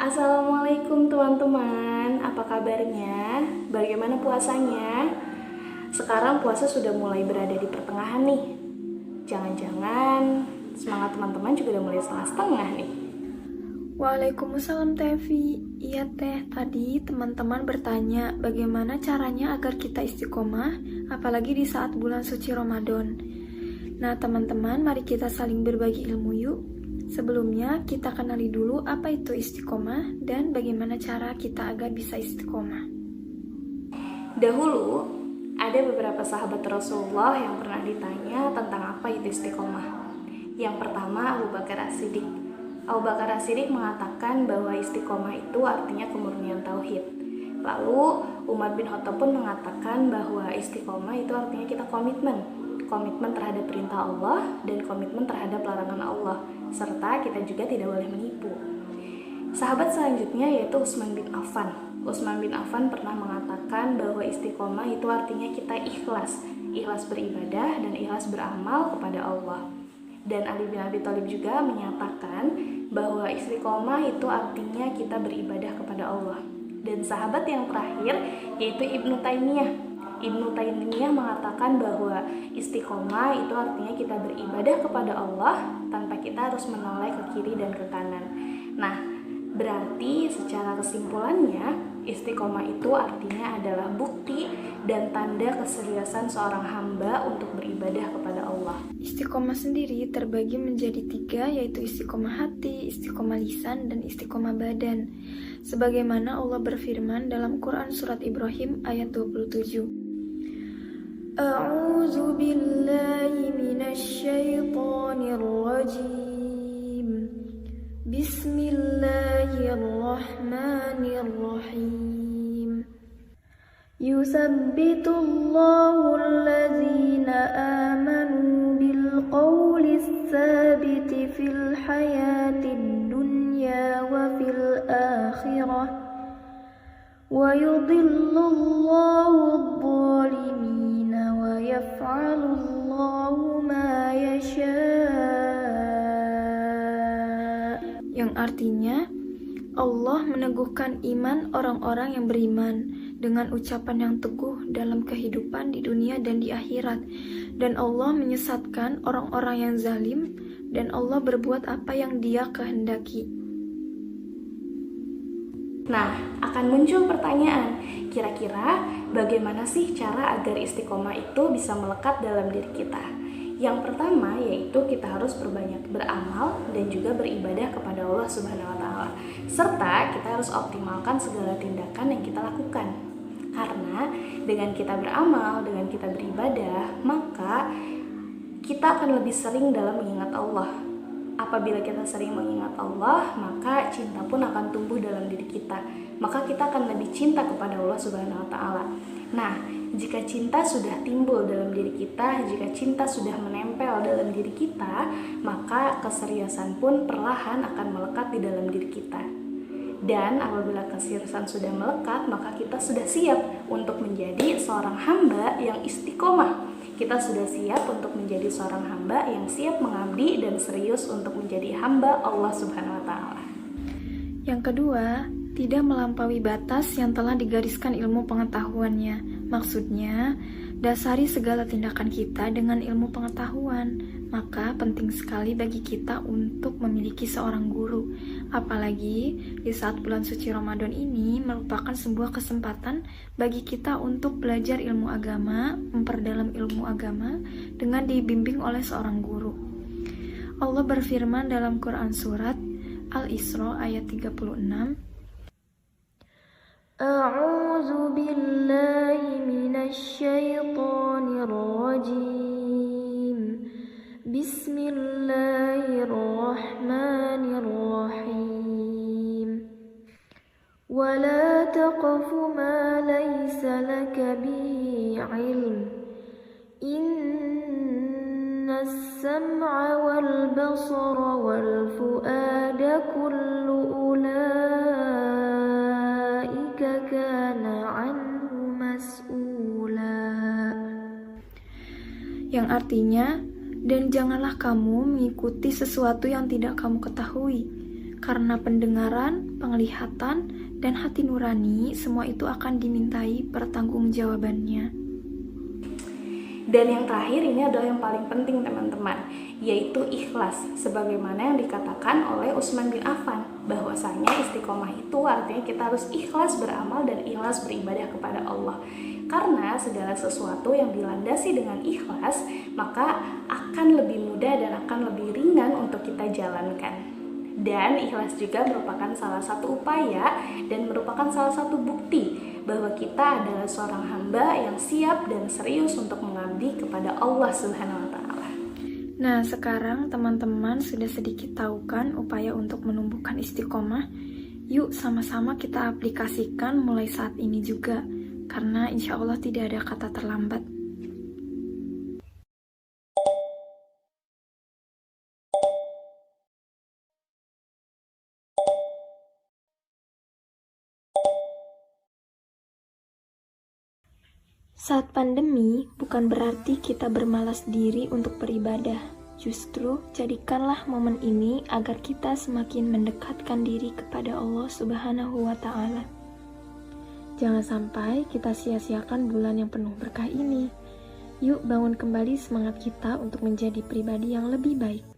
Assalamualaikum teman-teman, apa kabarnya? Bagaimana puasanya? Sekarang puasa sudah mulai berada di pertengahan nih. Jangan-jangan semangat teman-teman juga udah mulai setengah-setengah nih. Waalaikumsalam Tevi. Iya Teh, tadi teman-teman bertanya bagaimana caranya agar kita istiqomah, apalagi di saat bulan suci Ramadan. Nah teman-teman, mari kita saling berbagi ilmu yuk. Sebelumnya kita kenali dulu apa itu istiqomah dan bagaimana cara kita agar bisa istiqomah. Dahulu ada beberapa sahabat Rasulullah yang pernah ditanya tentang apa itu istiqomah. Yang pertama Abu Bakar As-Siddiq. Abu Bakar As-Siddiq mengatakan bahwa istiqomah itu artinya kemurnian tauhid. Lalu Umar bin Khattab pun mengatakan bahwa istiqomah itu artinya kita komitmen terhadap perintah Allah dan komitmen terhadap larangan Allah, serta kita juga tidak boleh menipu. Sahabat selanjutnya yaitu Utsman bin Affan. Utsman bin Affan pernah mengatakan bahwa istiqomah itu artinya kita ikhlas beribadah dan ikhlas beramal kepada Allah. Dan Ali bin Abi Thalib juga menyatakan bahwa istiqomah itu artinya kita beribadah kepada Allah. Dan sahabat yang terakhir yaitu Ibnu Taimiyah mengatakan bahwa istiqomah itu artinya kita beribadah kepada Allah tanpa kita harus menoleh ke kiri dan ke kanan. Nah, berarti secara kesimpulannya istiqomah itu artinya adalah bukti dan tanda keseriusan seorang hamba untuk beribadah kepada Allah. Istiqomah sendiri terbagi menjadi 3, yaitu istiqomah hati, istiqomah lisan, dan istiqomah badan. Sebagaimana Allah berfirman dalam Quran Surat Ibrahim ayat 27. A'udzu billahi minasy syaithanir rajim. Bismillahirrahmanirrahim. Yusabbitullahu allazina amanu bil qawlis tsabiti fil hayatid dunya wa fil akhirah wa yudhillullahu adh-dhalimina wa yaf'alullahu ma yasha'. Yang artinya Allah meneguhkan iman orang-orang yang beriman dengan ucapan yang teguh dalam kehidupan di dunia dan di akhirat, dan Allah menyesatkan orang-orang yang zalim, dan Allah berbuat apa yang Dia kehendaki. Nah, akan muncul pertanyaan, kira-kira bagaimana sih cara agar istiqomah itu bisa melekat dalam diri kita? Yang pertama yaitu kita harus berbanyak beramal dan juga beribadah kepada Allah Subhanahu wa Ta'ala, serta kita harus optimalkan segala tindakan yang kita lakukan. Karena dengan kita beramal, dengan kita beribadah, maka kita akan lebih sering dalam mengingat Allah. Apabila kita sering mengingat Allah, maka cinta pun akan tumbuh dalam diri kita. Maka kita akan lebih cinta kepada Allah Subhanahu wa Ta'ala. Nah, jika cinta sudah timbul dalam diri kita, jika cinta sudah menempel dalam diri kita, maka keseriusan pun perlahan akan melekat di dalam diri kita. Dan apabila keseriusan sudah melekat, maka kita sudah siap untuk menjadi seorang hamba yang istiqomah. Kita sudah siap untuk menjadi seorang hamba yang siap mengabdi dan serius untuk menjadi hamba Allah Subhanahu wa Ta'ala. Yang kedua, tidak melampaui batas yang telah digariskan ilmu pengetahuannya. Maksudnya, dasari segala tindakan kita dengan ilmu pengetahuan. Maka penting sekali bagi kita untuk memiliki seorang guru. Apalagi di saat bulan suci Ramadan ini merupakan sebuah kesempatan bagi kita untuk belajar ilmu agama, memperdalam ilmu agama dengan dibimbing oleh seorang guru. Allah berfirman dalam Quran Surat Al-Isra ayat 36. الشيطان الرجيم بسم الله الرحمن الرحيم ولا تقف ما ليس لك به علم إن السمع والبصر والفؤاد كل أولئك كان عنه مسؤولا. Yang artinya, dan janganlah kamu mengikuti sesuatu yang tidak kamu ketahui, karena pendengaran, penglihatan, dan hati nurani semua itu akan dimintai pertanggungjawabannya. Dan yang terakhir ini adalah yang paling penting teman-teman, yaitu ikhlas. Sebagaimana yang dikatakan oleh Utsman bin Affan, bahwasanya istiqomah itu artinya kita harus ikhlas beramal dan ikhlas beribadah kepada Allah. Karena segala sesuatu yang dilandasi dengan ikhlas, maka akan lebih mudah dan akan lebih ringan untuk kita jalankan. Dan ikhlas juga merupakan salah satu upaya dan merupakan salah satu bukti bahwa kita adalah seorang hamba yang siap dan serius untuk mengabdi kepada Allah Subhanahu wa Ta'ala. Nah, sekarang teman-teman sudah sedikit tahu kan upaya untuk menumbuhkan istiqomah? Yuk sama-sama kita aplikasikan mulai saat ini juga, karena insya Allah tidak ada kata terlambat. Saat pandemi, bukan berarti kita bermalas diri untuk beribadah. Justru, jadikanlah momen ini agar kita semakin mendekatkan diri kepada Allah Subhanahu wa Ta'ala. Jangan sampai kita sia-siakan bulan yang penuh berkah ini. Yuk bangun kembali semangat kita untuk menjadi pribadi yang lebih baik.